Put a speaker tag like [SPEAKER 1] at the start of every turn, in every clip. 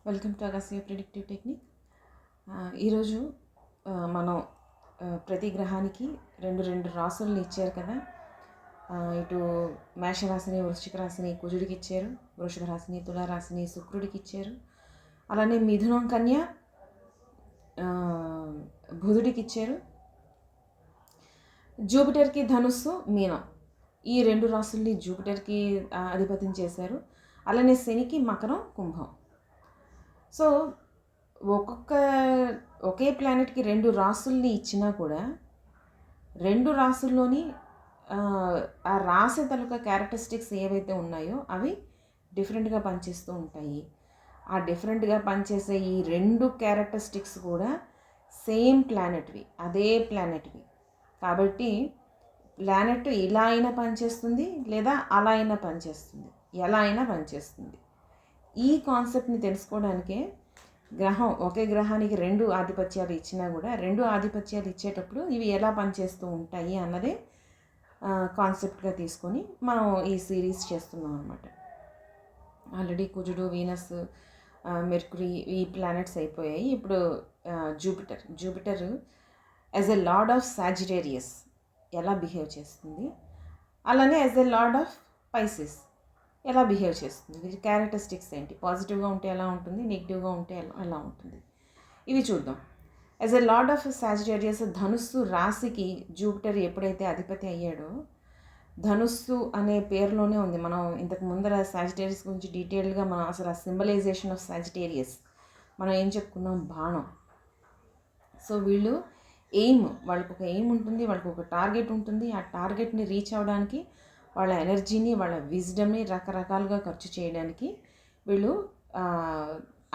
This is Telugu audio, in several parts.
[SPEAKER 1] Welcome to Agasya predictive technique. ఈరోజు మనం ప్రతి గ్రహానికి రెండు రాసులను ఇచ్చారు కదా. ఇటు మేషరాశిని, వృశ్చిక రాశిని కుజుడికి ఇచ్చారు, వృషభ రాశిని, తులారాశిని శుక్రుడికి ఇచ్చారు. అలానే మిథునం, కన్య బుధుడికి ఇచ్చారు. జూపిటర్కి ధనుస్సు, మీనం, ఈ రెండు రాసుల్ని జూపిటర్కి అధిపత్యం చేశారు. అలానే శనికి మకరం, కుంభం. సో ఒకే ప్లానెట్కి రెండు రాసుల్ని ఇచ్చినా కూడా రెండు రాసుల్లోని ఆ రాశి తాలూకా క్యారెక్టరిస్టిక్స్ ఏవైతే ఉన్నాయో అవి డిఫరెంట్గా పనిచేస్తూ ఉంటాయి. ఆ డిఫరెంట్గా పనిచేసే ఈ రెండు క్యారెక్టరిస్టిక్స్ కూడా సేమ్ ప్లానెట్వి, అదే ప్లానెట్వి. కాబట్టి ప్లానెట్ ఇలా అయినా పనిచేస్తుంది, లేదా అలా అయినా పనిచేస్తుంది, ఎలా అయినా పనిచేస్తుంది. ఈ కాన్సెప్ట్ని తెలుసుకోవడానికే ఒకే గ్రహానికి రెండు ఆధిపత్యాలు ఇచ్చినా కూడా రెండు ఆధిపత్యాలు ఇచ్చేటప్పుడు ఇవి ఎలా పనిచేస్తూ ఉంటాయి అన్నదే కాన్సెప్ట్గా తీసుకొని మనం ఈ సిరీస్ చేస్తున్నాం అన్నమాట. ఆల్రెడీ కుజుడు, వీనస్, మెర్కురీ ఈ ప్లానెట్స్ అయిపోయాయి. ఇప్పుడు Jupiter as a lord of Sagittarius ఎలా బిహేవ్ చేస్తుంది, అలానే as a lord of Pisces ఎలా బిహేవ్ చేస్తుంది, వీటి క్యారెక్టరిస్టిక్స్ ఏంటి, పాజిటివ్గా ఉంటే ఎలా ఉంటుంది, నెగిటివ్గా ఉంటే ఎలా ఉంటుంది, ఇవి చూద్దాం. As a lord of Sagittarius, ధనుస్సు రాశికి జూపిటర్ ఎప్పుడైతే అధిపతి అయ్యాడో, ధనుస్సు అనే పేరులోనే ఉంది. మనం ఇంతకు ముందర సాజిటేరియస్ గురించి డీటెయిల్గా మనం అసలు ఆ సింబలైజేషన్ ఆఫ్ సాజిటేరియస్ మనం ఏం చెప్పుకున్నాం, బాణం. సో వీళ్ళు వాళ్ళకు ఒక ఎయిమ్ ఉంటుంది, వాళ్ళకు ఒక టార్గెట్ ఉంటుంది. ఆ టార్గెట్ని రీచ్ అవ్వడానికి వాళ్ళ ఎనర్జీని, వాళ్ళ విజ్డమ్ని రకరకాలుగా ఖర్చు చేయడానికి వీళ్ళు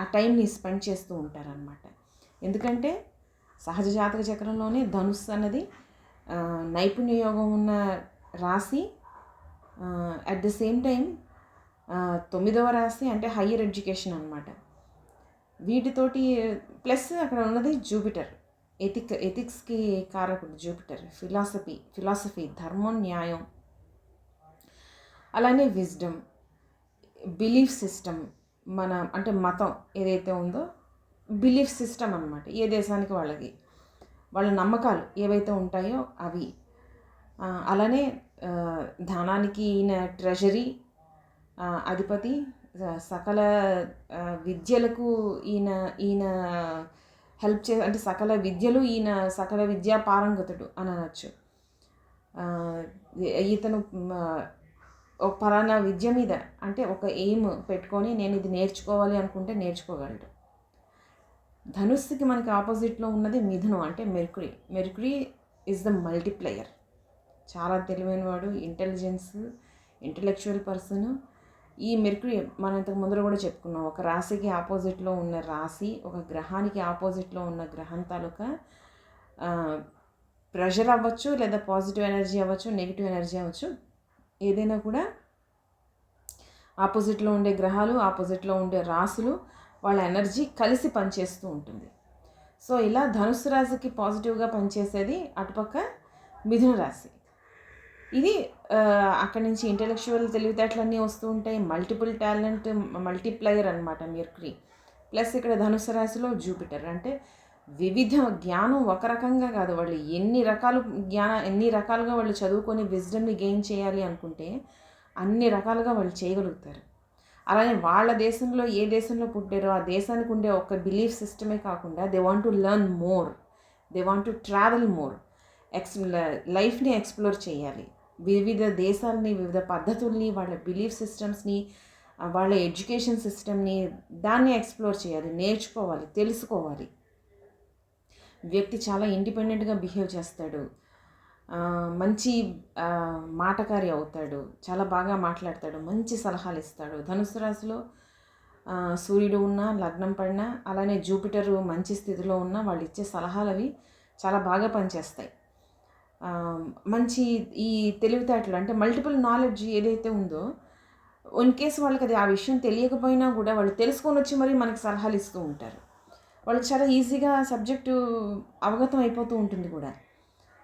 [SPEAKER 1] ఆ టైంని స్పెండ్ చేస్తూ ఉంటారనమాట. ఎందుకంటే సహజ జాతక చక్రంలోనే ధనుస్సు అన్నది నైపుణ్య యోగం ఉన్న రాశి. అట్ ద సేమ్ టైం 9వ రాశి అంటే హయ్యర్ ఎడ్యుకేషన్ అనమాట. వీటితోటి ప్లస్ అక్కడ ఉన్నది జూపిటర్, ఎథిక్స్కి కారకుడు జూపిటర్. ఫిలాసఫీ, ధర్మం, న్యాయం, అలానే విజ్డమ్, బిలీఫ్ సిస్టమ్, అంటే మతం ఏదైతే ఉందో బిలీఫ్ సిస్టమ్ అనమాట. ఏ దేశానికి వాళ్ళ నమ్మకాలు ఏవైతే ఉంటాయో అవి. అలానే ధనానికి ఈయన ట్రెజరీ అధిపతి, సకల విద్యలకు ఈయన హెల్ప్ అంటే సకల విద్యలు సకల విద్యా పారంగతుడు అని అనొచ్చు. ఇతను ఒక పలానా విద్య మీద అంటే ఒక ఎయిమ్ పెట్టుకొని నేను ఇది నేర్చుకోవాలి అనుకుంటే నేర్చుకోగలడు. ధనుస్సుకి మనకి ఆపోజిట్లో ఉన్నది మిథునం అంటే మెర్కురీ ఈజ్ ద మల్టిప్లయర్. చాలా తెలివైన వాడు, ఇంటెలెక్చువల్ పర్సన్. ఈ మెర్కురీ మనం ఇంతకు ముందర కూడా చెప్పుకున్నాం, ఒక రాశికి ఆపోజిట్లో ఉన్న రాశి, ఒక గ్రహానికి ఆపోజిట్లో ఉన్న గ్రహం తాలూకా ప్రెషర్ అవ్వచ్చు, లేదా పాజిటివ్ ఎనర్జీ అవ్వచ్చు, నెగిటివ్ ఎనర్జీ అవ్వచ్చు, ఏదైనా కూడా ఆపోజిట్లో ఉండే గ్రహాలు, ఆపోజిట్లో ఉండే రాసులు, వాళ్ళ ఎనర్జీ కలిసి పనిచేస్తూ ఉంటుంది. సో ఇలా ధనుస్సు రాశికి పాజిటివ్గా పనిచేసేది అటుపక్క మిథున రాశి. ఇది అక్కడి నుంచి ఇంటెలెక్చువల్ తెలివితేటలన్నీ వస్తూ ఉంటాయి. మల్టిపుల్ టాలెంట్ మల్టిప్లయర్ అనమాట మెర్కురీ. ప్లస్ ఇక్కడ ధనుస్సు రాశిలో జూపిటర్ అంటే వివిధ జ్ఞానం ఒక రకంగా కాదు. వాళ్ళు ఎన్ని రకాలుగా వాళ్ళు చదువుకొని విజ్డమ్ని గెయిన్ చేయాలి అనుకుంటే అన్ని రకాలుగా వాళ్ళు చేయగలుగుతారు. అలానే వాళ్ళ దేశంలో ఏ దేశంలో పుట్టారో ఆ దేశానికి ఉండే ఒక బిలీఫ్ సిస్టమే కాకుండా they want to learn more, they want to travel more, లైఫ్ని ఎక్స్ప్లోర్ చేయాలి. వివిధ దేశాలని, వివిధ పద్ధతుల్ని, వాళ్ళ బిలీఫ్ సిస్టమ్స్ని, వాళ్ళ ఎడ్యుకేషన్ సిస్టమ్ని దాన్ని ఎక్స్ప్లోర్ చేయాలి, నేర్చుకోవాలి, తెలుసుకోవాలి. వ్యక్తి చాలా ఇండిపెండెంట్గా బిహేవ్ చేస్తాడు, మంచి మాటకారి అవుతాడు, చాలా బాగా మాట్లాడతాడు, మంచి సలహాలు ఇస్తాడు. ధనుస్సు రాశిలో సూర్యుడు ఉన్నా, లగ్నం పడినా, అలానే జూపిటర్ మంచి స్థితిలో ఉన్నా వాళ్ళు ఇచ్చే సలహాలు అవి చాలా బాగా పనిచేస్తాయి. మంచి ఈ తెలివితేటలు అంటే మల్టిపుల్ నాలెడ్జ్ ఏదైతే ఉందో, ఇన్ కేసు వాళ్ళకి అది ఆ విషయం తెలియకపోయినా కూడా వాళ్ళు తెలుసుకొని వచ్చి మరీ మనకి సలహాలు ఇస్తూ ఉంటారు. వాళ్ళకి చాలా ఈజీగా సబ్జెక్టు అవగతం అయిపోతూ ఉంటుంది కూడా,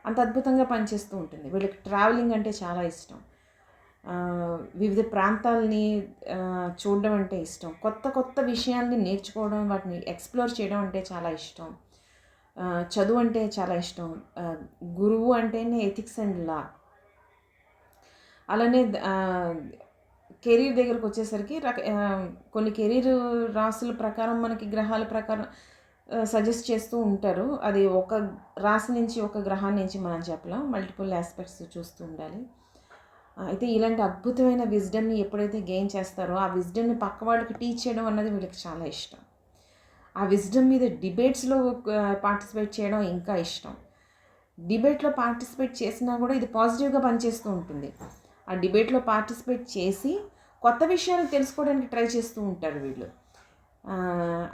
[SPEAKER 1] అంత అద్భుతంగా పనిచేస్తూ ఉంటుంది. వీళ్ళకి ట్రావెలింగ్ అంటే చాలా ఇష్టం. వివిధ ప్రాంతాలని చూడడం అంటే ఇష్టం. కొత్త కొత్త విషయాల్ని నేర్చుకోవడం, వాటిని ఎక్స్‌ప్లోర్ చేయడం అంటే చాలా ఇష్టం. చదువు అంటే చాలా ఇష్టం. గురువు అంటేనే ఎథిక్స్ అండ్ లా. అలానే కెరీర్ దగ్గరకొచ్చేసరికి కొన్ని కెరీర్ రాసుల ప్రకారం మనకి గ్రహాల ప్రకారం సజెస్ట్ చేస్తూ ఉంటారు. అది ఒక రాశి నుంచి, ఒక గ్రహాన్ని నుంచి మనం చెప్పలేం. మల్టిపుల్ యాస్పెక్ట్స్ చూస్తూ ఉండాలి. అయితే ఇలాంటి అద్భుతమైన విజ్డమ్‌ని ఎప్పుడైతే గెయిన్ చేస్తారో, ఆ విజ్డమ్‌ని పక్క వాళ్ళకి టీచ్ చేయడం అన్నది వీళ్ళకి చాలా ఇష్టం. ఆ విజ్డమ్ మీద డిబేట్స్‌లో పార్టిసిపేట్ చేయడం ఇంకా ఇష్టం. డిబేట్‌లో పార్టిసిపేట్ చేసినా కూడా ఇది పాజిటివ్‌గా పనిచేస్తూ ఉంటుంది. ఆ డిబేట్‌లో పార్టిసిపేట్ చేసి కొత్త విషయాలు తెలుసుకోవడానికి ట్రై చేస్తూ ఉంటారు వీళ్ళు.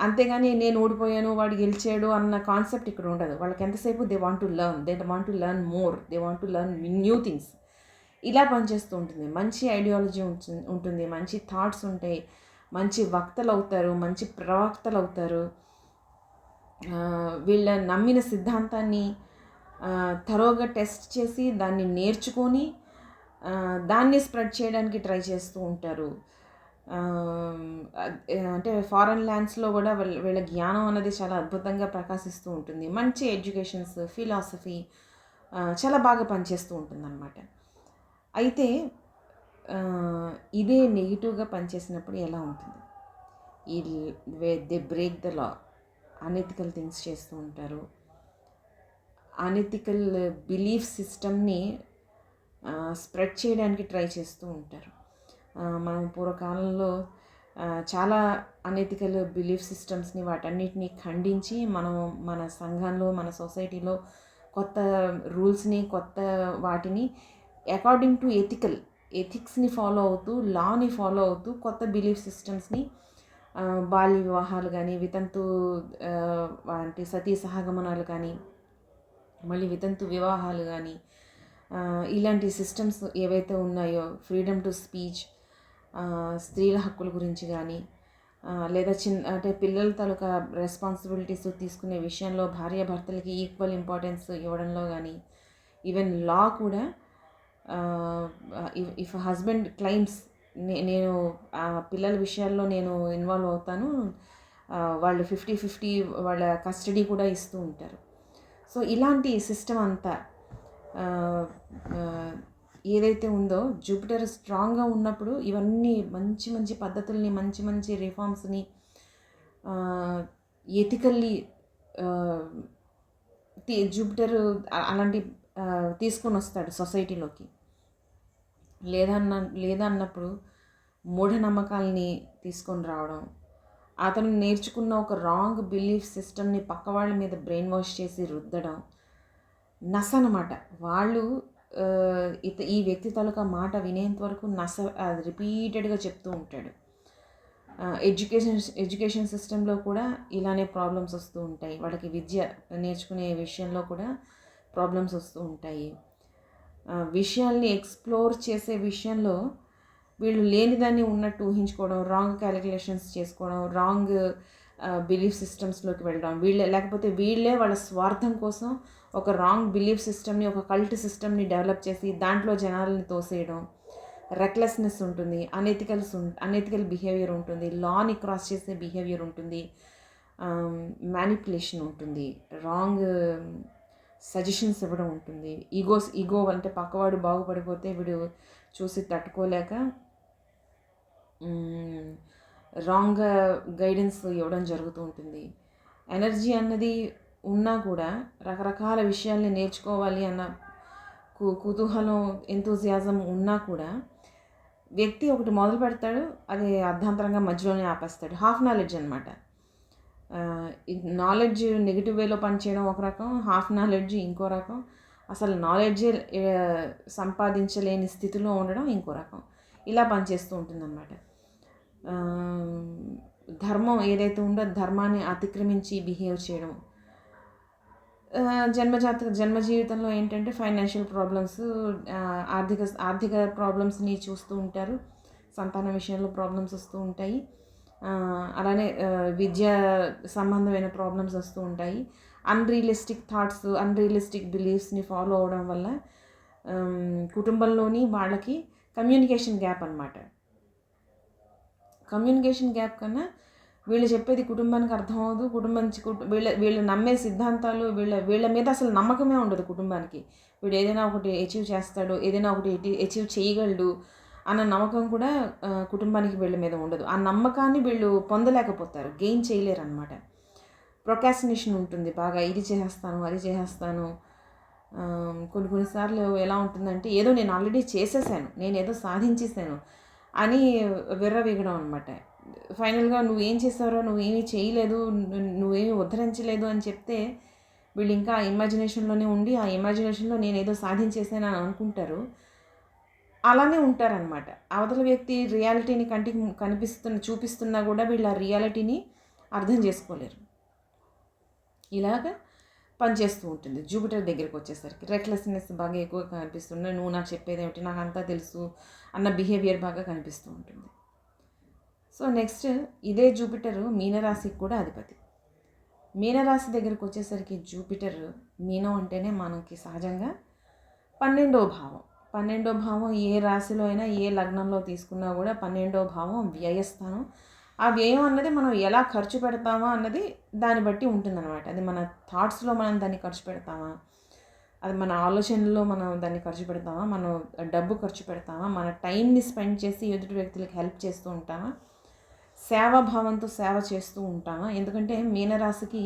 [SPEAKER 1] అంతేగాని నేను ఓడిపోయాను, వాడు గెలిచాడు అన్న కాన్సెప్ట్ ఇక్కడ ఉండదు. వాళ్ళకి ఎంతసేపు they want to learn. They want to learn more. They want to learn new things. ఇలా పనిచేస్తూ ఉంటుంది. మంచి ఐడియాలజీ ఉంటుంది. మంచి థాట్స్ ఉంటాయి. మంచి వక్తలవుతారు. మంచి ప్రవక్తలవుతారు. వీళ్ళ నమ్మిన సిద్ధాంతాన్ని థరోగా టెస్ట్ చేసి దాన్ని నేర్చుకొని దాన్ని స్ప్రెడ్ చేయడానికి ట్రై చేస్తూ ఉంటారు. అంటే ఫారెన్ ల్యాండ్స్‌లో కూడా వీళ్ళ జ్ఞానం అనేది చాలా అద్భుతంగా ప్రకాశిస్తూ ఉంటుంది. మంచి ఎడ్యుకేషన్స్, ఫిలాసఫీ చాలా బాగా పనిచేస్తూ ఉంటుందన్నమాట. అయితే ఇదే నెగిటివ్‌గా పనిచేసినప్పుడు ఎలా ఉంటుంది? They break the law. Unethical things చేస్తూ ఉంటారు. అనెథికల్ బిలీఫ్ సిస్టమ్‌ని స్ప్రెడ్ చేయడానికి ట్రై చేస్తూ ఉంటారు. మనం పూర్వకాలంలో చాలా అనెథికల్ బిలీఫ్ సిస్టమ్స్ని వాటన్నిటిని ఖండించి మనం మన సంఘంలో, మన సొసైటీలో కొత్త రూల్స్ని, కొత్త వాటిని అకార్డింగ్ టు ఎథిక్స్ని ఫాలో అవుతూ, లాని ఫాలో అవుతూ కొత్త బిలీఫ్ సిస్టమ్స్ని బాల్య వివాహాలు కానీ, వితంతు అంటే సతీ సహగమనాలు కానీ, మళ్ళీ వితంతు వివాహాలు కానీ, ఇలాంటి సిస్టమ్స్ ఏవైతే ఉన్నాయో, ఫ్రీడమ్ టు స్పీచ్, స్త్రీల హక్కుల గురించి కానీ, లేదా అంటే పిల్లల తాలూకా రెస్పాన్సిబిలిటీస్ తీసుకునే విషయంలో భార్యాభర్తలకి ఈక్వల్ ఇంపార్టెన్స్ ఇవ్వడంలో కానీ, ఈవెన్ లా కూడా ఇఫ్ హస్బెండ్ క్లైమ్స్ నేను పిల్లల విషయాల్లో నేను ఇన్వాల్వ్ అవుతాను, వాళ్ళు 50-50 వాళ్ళ కస్టడీ కూడా ఇస్తూ ఉంటారు. సో ఇలాంటి సిస్టమ్ అంతా ఏదైతే ఉందో, జూపిటర్ స్ట్రాంగ్గా ఉన్నప్పుడు ఇవన్నీ మంచి మంచి పద్ధతుల్ని, మంచి మంచి రిఫార్మ్స్ని ఎథికల్లీ జూపిటర్ అలాంటి తీసుకొని వస్తాడు సొసైటీలోకి. లేదన్నప్పుడు మూఢనమ్మకాలని తీసుకొని రావడం, అతను నేర్చుకున్న ఒక రాంగ్ బిలీఫ్ సిస్టమ్ని పక్క వాళ్ళ మీద బ్రెయిన్ వాష్ చేసి రుద్దడం నస అనమాట. వాళ్ళు ఈ వ్యక్తి తాలూకా మాట వినేంత వరకు నస అది రిపీటెడ్గా చెప్తూ ఉంటాడు. ఎడ్యుకేషన్ సిస్టంలో కూడా ఇలానే ప్రాబ్లమ్స్ వస్తూ ఉంటాయి. వాళ్ళకి విద్య నేర్చుకునే విషయంలో కూడా ప్రాబ్లమ్స్ వస్తూ ఉంటాయి. విషయాల్ని ఎక్స్ప్లోర్ చేసే విషయంలో వీళ్ళు లేనిదాన్ని ఉన్నట్టు ఊహించుకోవడం, రాంగ్ క్యాలిక్యులేషన్స్ చేసుకోవడం, రాంగ్ బిలీఫ్ సిస్టమ్స్లోకి వెళ్ళడం, లేకపోతే వీళ్ళే వాళ్ళ స్వార్థం కోసం ఒక రాంగ్ బిలీఫ్ సిస్టమ్ని, ఒక కల్ట్ సిస్టమ్ని డెవలప్ చేసి దాంట్లో జనాలని తోసేయడం. రెక్లెస్నెస్ ఉంటుంది, అనెథికల్ బిహేవియర్ ఉంటుంది, లాని క్రాస్ చేసే బిహేవియర్ ఉంటుంది, మ్యానిపులేషన్ ఉంటుంది, రాంగ్ సజెషన్స్ ఇవ్వడం ఉంటుంది. ఈగో అంటే పక్కవాడు బాగుపడిపోతే వీడు చూసి తట్టుకోలేక రాంగ్ గైడెన్స్ ఇవ్వడం జరుగుతూ ఉంటుంది. ఎనర్జీ అన్నది ఉన్నా కూడా రకరకాల విషయాల్ని నేర్చుకోవాలి అన్న కుతూహలం, ఎంతూజియాజం ఉన్నా కూడా వ్యక్తి ఒకటి మొదలు పెడతాడు, అది అర్ధాంతరంగా మధ్యలోనే ఆపేస్తాడు. హాఫ్ నాలెడ్జ్ అనమాట. నాలెడ్జ్ నెగిటివ్ వేలో పనిచేయడం ఒక రకం, హాఫ్ నాలెడ్జ్ ఇంకో రకం, అసలు నాలెడ్జే సంపాదించలేని స్థితిలో ఉండడం ఇంకో రకం. ఇలా పనిచేస్తూ ఉంటుందన్నమాట. ధర్మం ఏదైతే ఉందో ధర్మాన్ని అతిక్రమించి బిహేవ్ చేయడం. జన్మ జీవితంలో ఏంటంటే ఫైనాన్షియల్ ప్రాబ్లమ్స్, ఆర్థిక ప్రాబ్లమ్స్ని చూస్తూ ఉంటారు. సంతాన విషయంలో ప్రాబ్లమ్స్ వస్తూ ఉంటాయి. అలానే విద్యా సంబంధమైన ప్రాబ్లమ్స్ వస్తూ ఉంటాయి. అన్రియలిస్టిక్ థాట్స్, అన్రియలిస్టిక్ బిలీఫ్స్ని ఫాలో అవడం వల్ల కుటుంబంలోని వాళ్ళకి కమ్యూనికేషన్ గ్యాప్ అనమాట. కమ్యూనికేషన్ గ్యాప్ కన్నా వీళ్ళు చెప్పేది కుటుంబానికి అర్థమవుదు. వీళ్ళు నమ్మే సిద్ధాంతాలు వీళ్ళ మీద అసలు నమ్మకమే ఉండదు కుటుంబానికి. వీడు ఏదైనా ఒకటి అచీవ్ చేస్తాడు, ఏదైనా ఒకటి అచీవ్ చేయగలడు అన్న నమ్మకం కూడా కుటుంబానికి వీళ్ళ మీద ఉండదు. ఆ నమ్మకాన్ని వీళ్ళు పొందలేకపోతారు, గెయిన్ చేయలేరు అనమాట. ప్రొకాస్టినేషన్ ఉంటుంది బాగా. ఇది చేసేస్తాను, అది చేసేస్తాను. కొన్నిసార్లు ఎలా ఉంటుందంటే ఏదో నేను ఆల్రెడీ చేసేసాను, నేను ఏదో సాధించేసాను అని విర్రవీగడం అనమాట. ఫైనల్గా నువ్వేం చేసావో, నువ్వేమీ చేయలేదు, నువ్వేమీ ఉద్ధరించలేదు అని చెప్తే వీళ్ళు ఇంకా ఇమాజినేషన్లోనే ఉండి ఆ ఇమాజినేషన్లో నేను ఏదో సాధించేసాను అని అనుకుంటారు. అలానే ఉంటారనమాట. అవతల వ్యక్తి రియాలిటీని కంటికి చూపిస్తున్నా కూడా వీళ్ళు ఆ రియాలిటీని అర్థం చేసుకోలేరు. ఇలాగ పనిచేస్తూ ఉంటుంది. జూపిటర్ దగ్గరికి వచ్చేసరికి రెక్లెస్నెస్ బాగా ఎక్కువగా కనిపిస్తుంది. నువ్వు నాకు చెప్పేది ఏమిటి, నాకు అంతా తెలుసు అన్న బిహేవియర్ బాగా కనిపిస్తూ ఉంటుంది. సో నెక్స్ట్ ఇదే జూపిటర్ మీనరాశికి కూడా అధిపతి. మీనరాశి దగ్గరికి వచ్చేసరికి జూపిటర్, మీనం అంటేనే మనకి సహజంగా 12వ భావం. 12వ భావం ఏ రాశిలో అయినా ఏ లగ్నంలో తీసుకున్నా కూడా 12వ భావం వ్యయస్థానం. ఆ వ్యయం అన్నది మనం ఎలా ఖర్చు పెడతామా అన్నది దాన్ని బట్టి ఉంటుందన్నమాట. అది మన థాట్స్లో మనం దాన్ని ఖర్చు పెడతామా, అది మన ఆలోచనలో మనం దాన్ని ఖర్చు పెడతామా, మనం డబ్బు ఖర్చు పెడతామా, మన టైంని స్పెండ్ చేసి ఎదుటి వ్యక్తులకి హెల్ప్ చేస్తూ ఉంటామా, సేవాభావంతో సేవ చేస్తూ ఉంటామా. ఎందుకంటే మీనరాశికి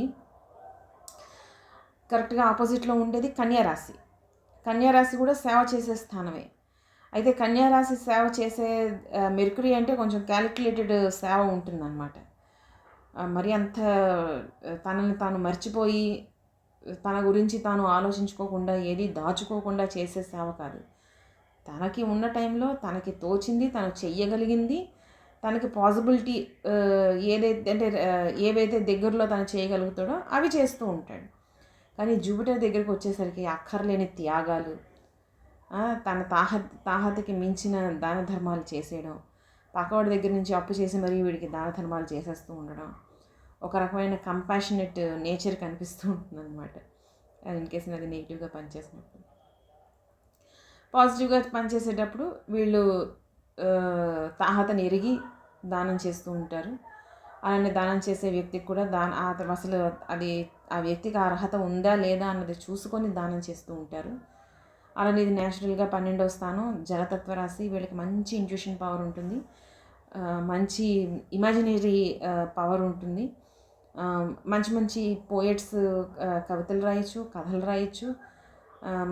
[SPEAKER 1] కరెక్ట్గా ఆపోజిట్లో ఉండేది కన్యారాశి. కన్యారాశి కూడా సేవ చేసే స్థానమే. అయితే కన్యారాశి సేవ చేసే మెర్కురీ అంటే కొంచెం క్యాలిక్యులేటెడ్ సేవ ఉంటుందన్నమాట. మరి అంత తనని తాను మర్చిపోయి తన గురించి తాను ఆలోచించుకోకుండా ఏది దాచుకోకుండా చేసే సేవ కాదు. తనకి ఉన్న టైంలో తనకి తోచింది తను చెయ్యగలిగింది, తనకి పాసిబిలిటీ ఏవైతే దగ్గరలో తను చేయగలుగుతాడో అవి చేస్తూ ఉంటాడు. కానీ జూపిటర్ దగ్గరికి వచ్చేసరికి అక్కర్లేని త్యాగాలు, తన తాహతకి మించిన దాన ధర్మాలు చేసేయడం, పక్కవాడి దగ్గర నుంచి అప్పు చేసి మరీ వీడికి దాన ధర్మాలు చేసేస్తూ ఉండడం, ఒక రకమైన కంపాషనేట్ నేచర్ కనిపిస్తూ ఉంటుంది అనమాట. అది ఇన్కేస్ అది నెగిటివ్గా పనిచేసినప్పుడు. పాజిటివ్గా పనిచేసేటప్పుడు వీళ్ళు తాహతని ఎరిగి దానం చేస్తూ ఉంటారు. అలానే దానం చేసే వ్యక్తికి కూడా అసలు అది ఆ వ్యక్తికి అర్హత ఉందా లేదా అన్నది చూసుకొని దానం చేస్తూ ఉంటారు. అలానే ఇది న్యాచురల్గా 12వ స్థానం జలతత్వ రాశి. వీళ్ళకి మంచి ఇంట్యూషన్ పవర్ ఉంటుంది, మంచి ఇమాజినరీ పవర్ ఉంటుంది. మంచి మంచి పోయట్స్ కవితలు రాయొచ్చు, కథలు రాయొచ్చు.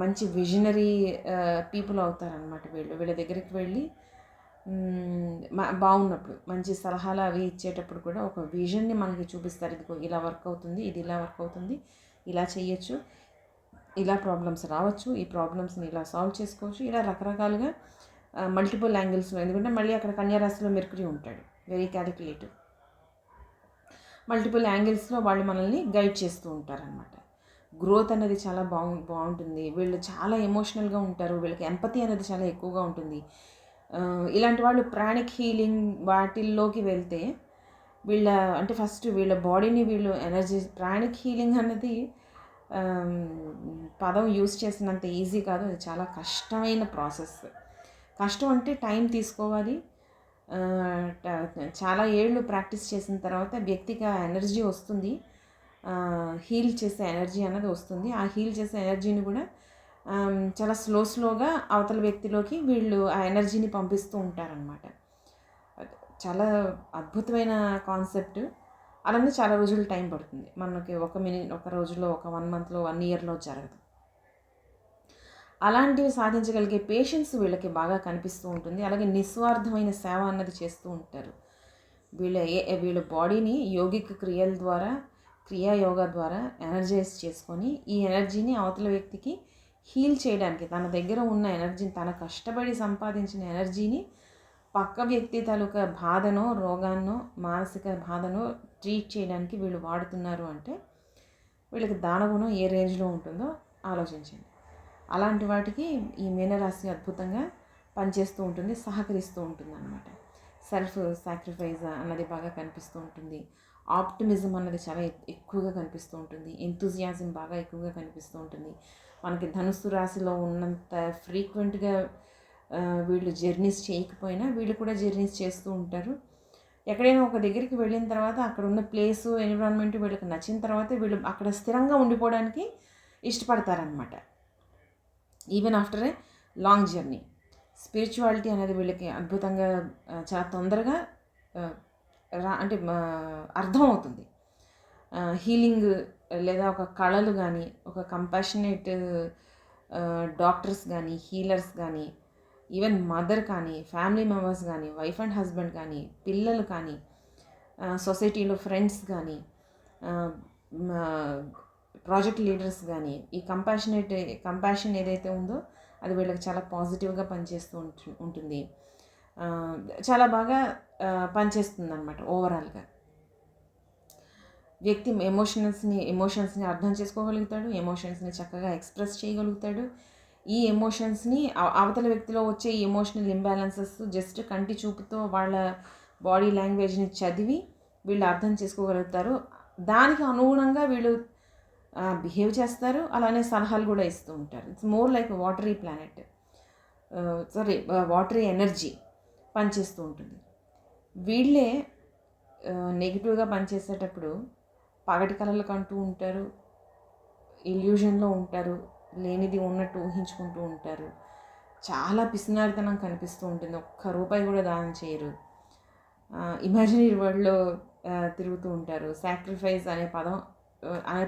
[SPEAKER 1] మంచి విజనరీ పీపుల్ అవుతారనమాట. వీళ్ళ దగ్గరికి వెళ్ళి బాగున్నప్పుడు మంచి సలహాలు అవి ఇచ్చేటప్పుడు కూడా ఒక విజన్ని మనకి చూపిస్తారు. ఇదిగో ఇలా వర్క్ అవుతుంది, ఇది ఇలా వర్క్ అవుతుంది, ఇలా చేయొచ్చు, ఇలా ప్రాబ్లమ్స్ రావచ్చు, ఈ ప్రాబ్లమ్స్ని ఇలా సాల్వ్ చేసుకోవచ్చు, ఇలా రకరకాలుగా మల్టిపుల్ యాంగిల్స్లో. ఎందుకంటే మళ్ళీ అక్కడ కన్యారాశిలో మెర్కురీ ఉంటాడు, వెరీ క్యాలిక్యులేటివ్. మల్టిపుల్ యాంగిల్స్లో వాళ్ళు మనల్ని గైడ్ చేస్తూ ఉంటారనమాట. గ్రోత్ అనేది చాలా బాగుంటుంది. వీళ్ళు చాలా ఎమోషనల్గా ఉంటారు, వీళ్ళకి ఎంపతి అనేది చాలా ఎక్కువగా ఉంటుంది. ఇలాంటి వాళ్ళు ప్రాణిక్ హీలింగ్ వాటిల్లోకి వెళ్తే అంటే ఫస్ట్ వీళ్ళ బాడీని వీళ్ళు ప్రాణిక్ హీలింగ్ అన్నది పదం యూజ్ చేసినంత ఈజీ కాదు, అది చాలా కష్టమైన ప్రాసెస్. కష్టం అంటే టైం తీసుకోవాలి. చాలా ఏళ్ళు ప్రాక్టీస్ చేసిన తర్వాత వ్యక్తికి ఆ ఎనర్జీ వస్తుంది, హీల్ చేసే ఎనర్జీ అన్నది వస్తుంది. ఆ హీల్ చేసే ఎనర్జీని కూడా చాలా స్లోగా అవతల వ్యక్తిలోకి వీళ్ళు ఆ ఎనర్జీని పంపిస్తూ ఉంటారనమాట. చాలా అద్భుతమైన కాన్సెప్ట్. అలానే చాలా రోజులు టైం పడుతుంది. మనకి ఒక రోజులో, ఒక 1 మంత్లో, 1 ఇయర్లో జరగదు. అలాంటివి సాధించగలిగే పేషెన్స్ వీళ్ళకి బాగా కనిపిస్తూ ఉంటుంది. అలాగే నిస్వార్థమైన సేవ అన్నది చేస్తూ ఉంటారు. వీళ్ళ బాడీని యోగిక క్రియల ద్వారా, క్రియాయోగా ద్వారా ఎనర్జైజ్ చేసుకొని ఈ ఎనర్జీని అవతల వ్యక్తికి హీల్ చేయడానికి, తన దగ్గర ఉన్న ఎనర్జీని, తన కష్టపడి సంపాదించిన ఎనర్జీని పక్క వ్యక్తి తాలూకా బాధనో, రోగాన్నో, మానసిక బాధనో ట్రీట్ చేయడానికి వీళ్ళు వాడుతున్నారు అంటే వీళ్ళకి దానగుణం ఏ రేంజ్లో ఉంటుందో ఆలోచించండి. అలాంటి వాటికి ఈ మీనరాశి అద్భుతంగా పనిచేస్తూ ఉంటుంది, సహకరిస్తూ ఉంటుంది అన్నమాట. సెల్ఫ్ సాక్రిఫైస్ అన్నది బాగా కనిపిస్తూ ఉంటుంది. ఆప్టిమిజం అన్నది చాలా ఎక్కువగా కనిపిస్తూ ఉంటుంది. ఎంతూజియాజం బాగా ఎక్కువగా కనిపిస్తూ ఉంటుంది. మనకి ధనుస్సు రాశిలో ఉన్నంత ఫ్రీక్వెంట్గా వీళ్ళు జర్నీస్ చేయకపోయినా వీళ్ళు కూడా జర్నీస్ చేస్తూ ఉంటారు. ఎక్కడైనా ఒక దగ్గరికి వెళ్ళిన తర్వాత అక్కడ ఉన్న ప్లేసు ఎన్విరాన్మెంట్ వీళ్ళకి నచ్చిన తర్వాత వీళ్ళు అక్కడ స్థిరంగా ఉండిపోవడానికి ఇష్టపడతారనమాట. Even after a long journey. Spirituality అనేది వీళ్ళకి అద్భుతంగా చాలా తొందరగా అంటే అర్థమవుతుంది. హీలింగ్ లేదా ఒక కళలు కానీ, ఒక కంపాషనేట్ డాక్టర్స్ కానీ, హీలర్స్ కానీ, ఈవెన్ మదర్ కానీ, ఫ్యామిలీ మెంబర్స్ కానీ, వైఫ్ అండ్ హస్బెండ్ కానీ, పిల్లలు కానీ, సొసైటీలో ఫ్రెండ్స్ కానీ, ప్రాజెక్ట్ లీడర్స్ కానీ, ఈ కంపాషన్ ఏదైతే ఉందో అది వీళ్ళకి చాలా పాజిటివ్గా పనిచేస్తూ ఉంటుంది. చాలా బాగా పనిచేస్తుంది అన్నమాట ఓవరాల్గా. వ్యక్తి ఎమోషన్స్ని అర్థం చేసుకోగలుగుతాడు, ఎమోషన్స్ని చక్కగా ఎక్స్ప్రెస్ చేయగలుగుతాడు. ఈ ఎమోషన్స్ని అవతల వ్యక్తిలో వచ్చే ఎమోషనల్ ఇంబ్యాలెన్సెస్ జస్ట్ కంటి చూపుతో వాళ్ళ బాడీ లాంగ్వేజ్ని చదివి వీళ్ళు అర్థం చేసుకోగలుగుతారు. దానికి అనుగుణంగా వీళ్ళు బిహేవ్ చేస్తారు, అలానే సలహాలు కూడా ఇస్తూ ఉంటారు. It's more like watery planet, watery energy పనిచేస్తూ ఉంటుంది. వీళ్ళే నెగిటివ్గా పనిచేసేటప్పుడు పగటి కళలు కంటూ ఉంటారు, ఇల్యూజన్లో ఉంటారు, లేనిది ఉన్నట్టు ఊహించుకుంటూ ఉంటారు, చాలా పిసినారితనం కనిపిస్తూ ఉంటుంది, ఒక్క రూపాయి కూడా దానం చేయరు, ఇమాజినరీ వరల్డ్లో తిరుగుతూ ఉంటారు. సాక్రిఫైస్ అనే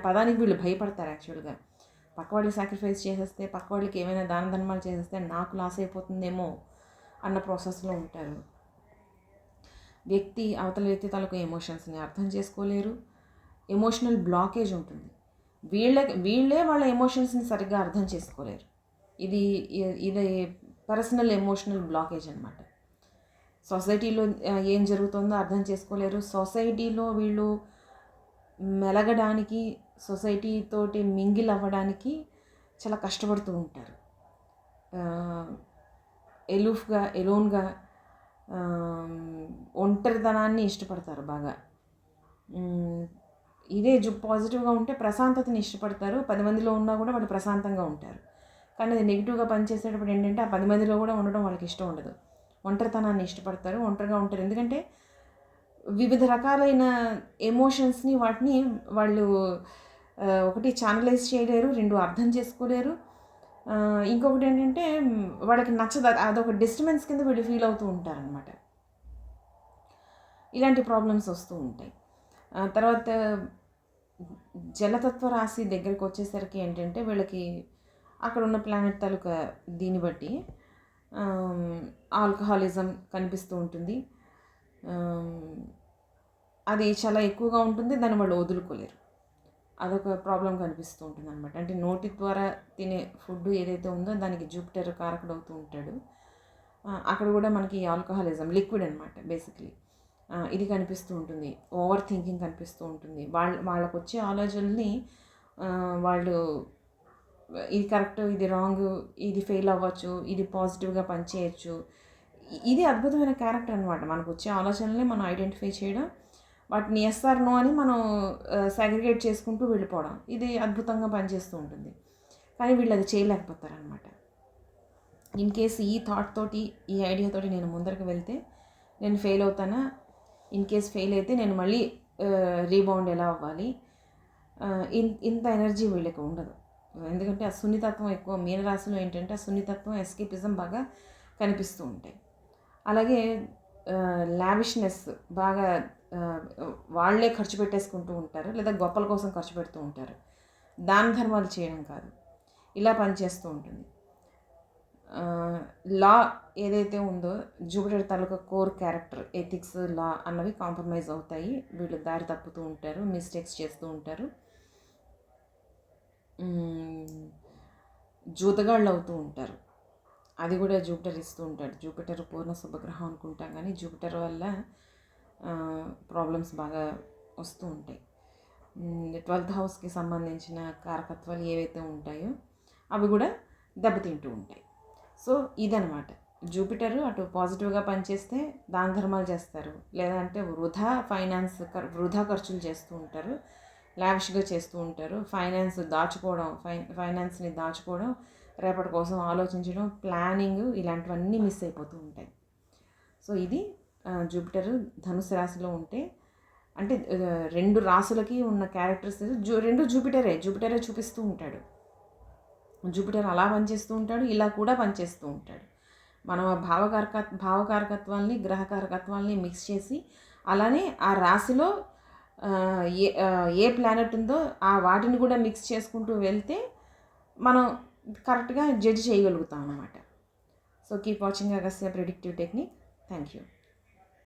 [SPEAKER 1] పదానికి వీళ్ళు భయపడతారు. యాక్చువల్గా పక్కవాళ్ళకి సాక్రిఫైస్ చేసేస్తే, పక్కవాళ్ళకి ఏమైనా దాన ధర్మాలు చేసేస్తే నాకు లాస్ అయిపోతుందేమో అన్న ప్రాసెస్లో ఉంటారు. అవతల వ్యక్తి తాలూకు ఎమోషన్స్ని అర్థం చేసుకోలేరు, ఎమోషనల్ బ్లాకేజ్ ఉంటుంది. వీళ్ళే వాళ్ళ ఎమోషన్స్ని సరిగ్గా అర్థం చేసుకోలేరు. ఇది పర్సనల్ ఎమోషనల్ బ్లాకేజ్ అనమాట. సొసైటీలో ఏం జరుగుతుందో అర్థం చేసుకోలేరు. సొసైటీలో వీళ్ళు మెలగడానికి, సొసైటీతోటి మింగిల్ అవ్వడానికి చాలా కష్టపడుతూ ఉంటారు. ఎలోన్గా ఒంటరితనాన్ని ఇష్టపడతారు బాగా. ఇదే పాజిటివ్గా ఉంటే ప్రశాంతతని ఇష్టపడతారు. 10 మందిలో ఉన్నా కూడా వాళ్ళు ప్రశాంతంగా ఉంటారు. కానీ అది నెగిటివ్గా పనిచేసేటప్పుడు ఏంటంటే ఆ 10 మందిలో కూడా ఉండడం వాళ్ళకి ఇష్టం ఉండదు. ఒంటరితనాన్ని ఇష్టపడతారు, ఒంటరిగా ఉంటారు. ఎందుకంటే వివిధ రకాలైన ఎమోషన్స్ని వాళ్ళు ఒకటి ఛానలైజ్ చేయలేరు, 2 అర్థం చేసుకోలేరు. ఇంకొకటి ఏంటంటే వాళ్ళకి నచ్చదు, అదొక డిస్టర్బెన్స్ కింద వీళ్ళు ఫీల్ అవుతూ ఉంటారనమాట. ఇలాంటి ప్రాబ్లమ్స్ వస్తూ ఉంటాయి. తర్వాత జలతత్వ రాశి దగ్గరికి వచ్చేసరికి ఏంటంటే వీళ్ళకి అక్కడ ఉన్న ప్లానెట్ తాలూకా దీన్ని బట్టి ఆల్కహాలిజం కనిపిస్తూ ఉంటుంది. అది చాలా ఎక్కువగా ఉంటుంది, దాన్ని వాళ్ళు వదులుకోలేరు. అదొక ప్రాబ్లం కనిపిస్తూ ఉంటుంది అనమాట. అంటే నోటి ద్వారా తినే ఫుడ్ ఏదైతే ఉందో దానికి జూపిటర్ కారకుడు అవుతూ ఉంటాడు. అక్కడ కూడా మనకి ఆల్కహాలిజం లిక్విడ్ అనమాట బేసిక్లీ. ఇది కనిపిస్తూ ఉంటుంది. ఓవర్ థింకింగ్ కనిపిస్తూ ఉంటుంది. వాళ్ళకు వచ్చే ఆలోచనల్ని వాళ్ళు ఇది కరెక్ట్, ఇది రాంగ్, ఇది ఫెయిల్ అవ్వచ్చు, ఇది పాజిటివ్గా పనిచేయచ్చు. ఇది అద్భుతమైన క్యారెక్టర్ అనమాట. మనకు వచ్చే ఆలోచనల్ని మనం ఐడెంటిఫై చేయడం, వాటిని ఎస్ ఆర్ నో అని మనం సాగ్రిగేట్ చేసుకుంటూ వెళ్ళిపోవడం, ఇది అద్భుతంగా పనిచేస్తూ ఉంటుంది. కానీ వీళ్ళు అది చేయలేకపోతారనమాట. ఇన్ కేసు ఈ థాట్ తోటి, ఈ ఐడియాతోటి నేను ముందరకు వెళ్తే నేను ఫెయిల్ అవుతానా, ఇన్ కేస్ ఫెయిల్ అయితే నేను మళ్ళీ రీబౌండ్ ఎలా అవ్వాలి, ఇంత ఎనర్జీ వీళ్ళకి ఉండదు. ఎందుకంటే ఆ సున్నితత్వం ఎక్కువ. మీనరాశిలో ఏంటంటే ఆ సున్నితత్వం, ఎస్కేపిజం బాగా కనిపిస్తూ ఉంటాయి. అలాగే లావిష్నెస్ బాగా వాళ్ళే ఖర్చు పెట్టేసుకుంటూ ఉంటారు, లేదా గొప్పల కోసం ఖర్చు పెడుతూ ఉంటారు. దాన ధర్మాలు చేయడం కాదు, ఇలా పనిచేస్తూ ఉంటుంది. లా ఏదైతే ఉందో జూపిటర్ తాలూకా కోర్ క్యారెక్టర్, ఎథిక్స్, లా అన్నవి కాంప్రమైజ్ అవుతాయి. వీళ్ళు దారి తప్పుతూ ఉంటారు, మిస్టేక్స్ చేస్తూ ఉంటారు, జూతగాళ్ళు అవుతూ ఉంటారు. అది కూడా జూపిటర్ ఇస్తూ ఉంటాడు. జూపిటర్ పూర్ణ శుభగ్రహం అనుకుంటాం, కానీ జూపిటర్ వల్ల ప్రాబ్లమ్స్ బాగా వస్తూ ఉంటాయి. 12th హౌస్కి సంబంధించిన కారకత్వాలు ఏవైతే ఉంటాయో అవి కూడా దెబ్బతింటూ ఉంటాయి. సో ఇదనమాట. జూపిటర్ అటు పాజిటివ్గా పనిచేస్తే దాన ధర్మాలు చేస్తారు, లేదంటే వృధా ఖర్చులు చేస్తూ ఉంటారు, లావిష్గా చేస్తూ ఉంటారు. ఫైనాన్స్ని దాచుకోవడం, రేపటి కోసం ఆలోచించడం, ప్లానింగ్ ఇలాంటివన్నీ మిస్ అయిపోతూ ఉంటాయి. సో ఇది జూపిటర్ ధనుసు రాశిలో ఉంటే అంటే 2 రాశులకి ఉన్న క్యారెక్టర్స్ రెండు జూపిటరే చూపిస్తూ ఉంటాడు. జూపిటర్ అలా పనిచేస్తూ ఉంటాడు, ఇలా కూడా పనిచేస్తూ ఉంటాడు. మనం ఆ భావకారకత్వాల్ని గ్రహకారకత్వాల్ని మిక్స్ చేసి అలానే ఆ రాశిలో ఏ ప్లానెట్ ఉందో ఆ వాటిని కూడా మిక్స్ చేసుకుంటూ వెళ్తే మనం కరెక్ట్గా జడ్జ్ చేయగలుగుతాం అన్నమాట. So keep watching Agastya predictive technique. Thank you.